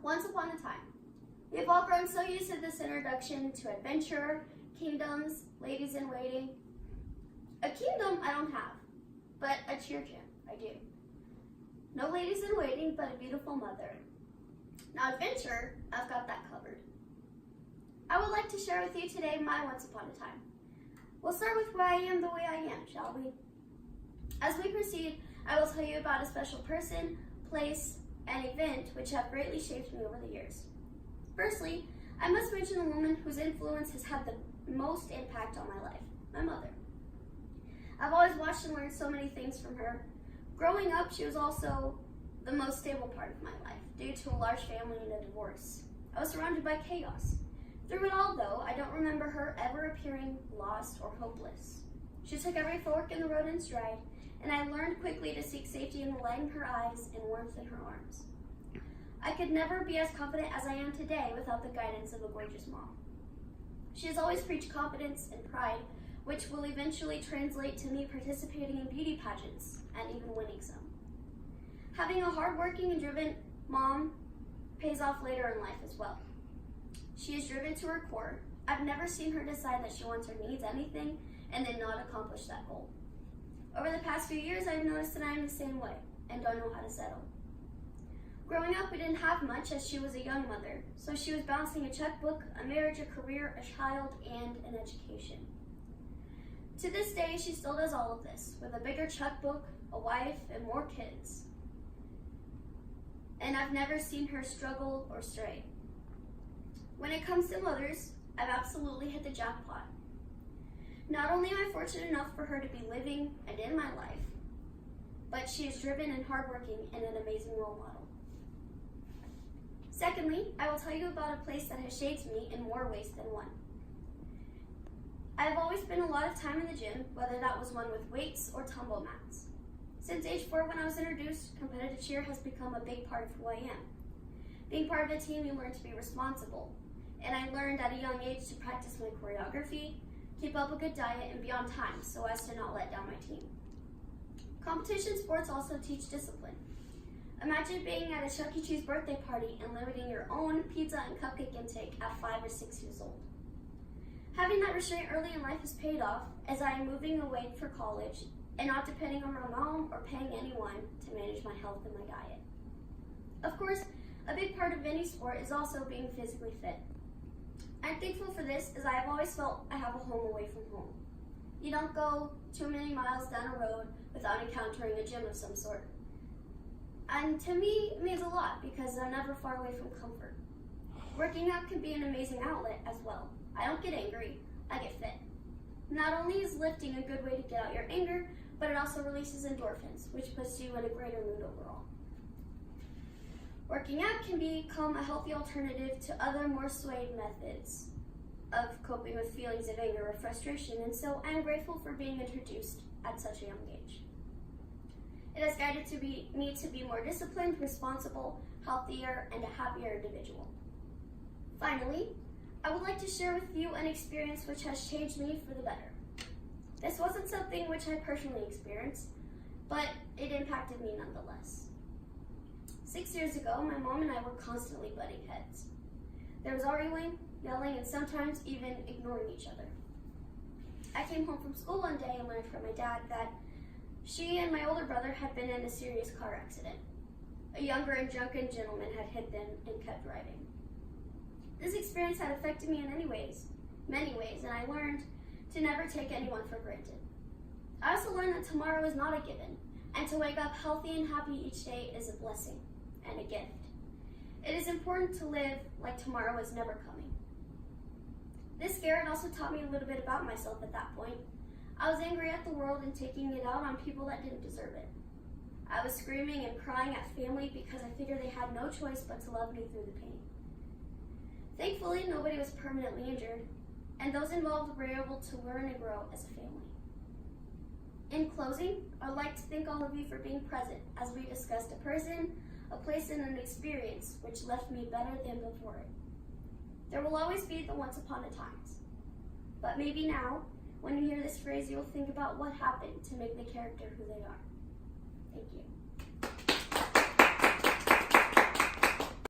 Once upon a time. We've all grown so used to this introduction to adventure, kingdoms, ladies in waiting. A kingdom I don't have, but a cheer gym I do. No ladies in waiting, but a beautiful mother. Now adventure, I've got that covered. I would like to share with you today my once upon a time. We'll start with why I am the way I am, shall we? As we proceed, I will tell you about a special person, place, and event which have greatly shaped me over the years. Firstly, I must mention the woman whose influence has had the most impact on my life, my mother. I've always watched and learned so many things from her. Growing up, she was also the most stable part of my life due to a large family and a divorce. I was surrounded by chaos. Through it all, though, I don't remember her ever appearing lost or hopeless. She took every fork in the road in stride, and I learned quickly to seek safety in the light in her eyes and warmth in her arms. I could never be as confident as I am today without the guidance of a gorgeous mom. She has always preached confidence and pride, which will eventually translate to me participating in beauty pageants and even winning some. Having a hardworking and driven mom pays off later in life as well. She is driven to her core. I've never seen her decide that she wants or needs anything and then not accomplish that goal. Over the past few years, I've noticed that I am the same way and don't know how to settle. Growing up, we didn't have much as she was a young mother, so she was balancing a checkbook, a marriage, a career, a child, and an education. To this day, she still does all of this, with a bigger checkbook, a wife, and more kids. And I've never seen her struggle or stray. When it comes to mothers, I've absolutely hit the jackpot. Not only am I fortunate enough for her to be living and in my life, but she is driven and hardworking and an amazing role model. Secondly, I will tell you about a place that has shaped me in more ways than one. I have always spent a lot of time in the gym, whether that was one with weights or tumble mats. Since age 4 when I was introduced, competitive cheer has become a big part of who I am. Being part of a team, you learn to be responsible, and I learned at a young age to practice my choreography, keep up a good diet, and be on time so as to not let down my team. Competition sports also teach discipline. Imagine being at a Chuck E. Cheese birthday party and limiting your own pizza and cupcake intake at 5 or 6 years old. Having that restraint early in life has paid off as I am moving away for college and not depending on my mom or paying anyone to manage my health and my diet. Of course, a big part of any sport is also being physically fit. I'm thankful for this as I have always felt I have a home away from home. You don't go too many miles down a road without encountering a gym of some sort. And to me, it means a lot because I'm never far away from comfort. Working out can be an amazing outlet as well. I don't get angry, I get fit. Not only is lifting a good way to get out your anger, but it also releases endorphins, which puts you in a greater mood overall. Working out can become a healthy alternative to other more swayed methods of coping with feelings of anger or frustration, and so I'm grateful for being introduced at such a young age. It has guided me to be more disciplined, responsible, healthier, and a happier individual. Finally, I would like to share with you an experience which has changed me for the better. This wasn't something which I personally experienced, but it impacted me nonetheless. 6 years ago, my mom and I were constantly butting heads. There was arguing, yelling, and sometimes even ignoring each other. I came home from school one day and learned from my dad that she and my older brother had been in a serious car accident. A younger and drunken gentleman had hit them and kept driving. This experience had affected me in many ways, and I learned to never take anyone for granted. I also learned that tomorrow is not a given, and to wake up healthy and happy each day is a blessing and a gift. It is important to live like tomorrow is never coming. This scare had also taught me a little bit about myself at that point. I was angry at the world and taking it out on people that didn't deserve it. I was screaming and crying at family because I figured they had no choice but to love me through the pain. Thankfully, nobody was permanently injured, and those involved were able to learn and grow as a family. In closing, I'd like to thank all of you for being present as we discussed a person, a place, and an experience which left me better than before it. There will always be the once upon a times, but maybe now, when you hear this phrase, you'll think about what happened to make the character who they are. Thank you.